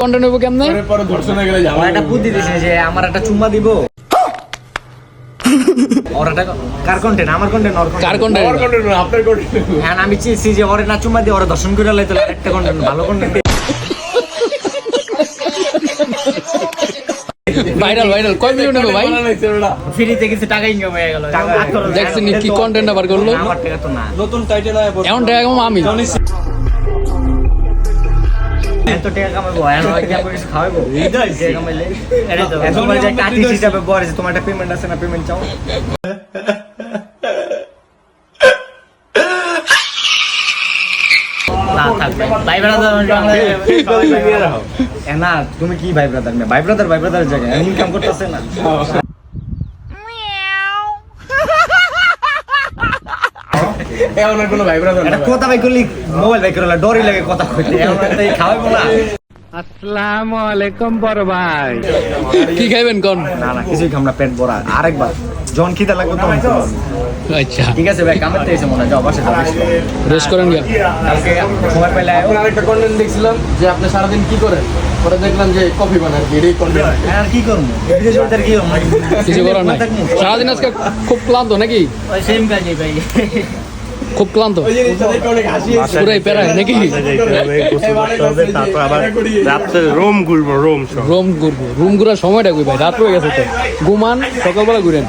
Content হইব কেমনে? পরে ধর্ষণ হয়ে গেলে আমার একটা বুদ্ধি দিছে যে আমার একটা চুম্মা দিব। ওর একটা কার কন্টেন্ট? আমার কন্টেন্ট, ওর কার কন্টেন্ট। কন্টেন্ট? আমার কন্টেন্ট না, আপনার কন্টেন্ট। হ্যাঁ, আমি চেয়েছি যে ওরে না চুম্মা দিয়ে ওরে দর্শন করে লাইতো আরেকটা কন্টেন্ট, ভালো কন্টেন্ট। ভাইরাল ভাইরাল কয় মিলিয়ন হবে ভাই? ফ্রিতে কিছু টাকা ইনকাম হয়ে গেল। দেখছেন কি কন্টেন্ট আবার করলো? আমার টাকা তো না। নতুন টাইটেল আয় এমন টাকা কামাবো আমি। এত টাকা কামাবো, এখন হয় কি আমাকে কিছু খাওয়াবো? টাকা কামাইলে এত বলে যে একটা আর্টিস্ট হিসাবে বলে যে তোমার একটা পেমেন্ট আছে না, পেমেন্ট চাও। না থাকবে ভাই ব্রাদার না, তুমি কি ভাই ব্রাদার না? ভাই ব্রাদার জায়গায় ইনকাম করতেছে না। এমন আর কোনো ভাইব্রেশন এটা কথা ভাই করলি মোবাইল ভাই করলা ডরি লাগে কথা কইতে, এখন তাই খাওয়াবো না। আসসালামু আলাইকুম বড় ভাই। কি খাইবেন কোন? না কিছুই খাম না, পেট ভরা। আরেকবার জন খিদা লাগবে তো আচ্ছা ঠিক আছে ভাই, কামের তো এসে মনে হয়, যাও বাসে যাও। রেস্ট করেন গিয়া। কালকে সময় পেলে আয়ো। আপনার আরেকটা কন্টেন্ট দেখছিলাম যে আপনি সারাদিন কি করেন, পরে দেখলাম যে কফি বানান, এই কন্টেন্ট। আর কি করবো, বিদেশ ওদের কি করবো? কিছু করার নাই। সারাদিন আজকে খুব ক্লান্ত নাকি? ওই সেম কাজই ভাই। খুব ক্লান্ত ওই জিনিসটা দেখে অনেক হাসি এসেছে। পুরাই প্যারায় নাকি? রাত্রে রোম ঘুরবো, রোম সব। রুম ঘুরবো, রুম ঘুরার সময়টা কই ভাই? রাত হয়ে গেছে তো, ঘুমান সকালবেলা ঘুরেন।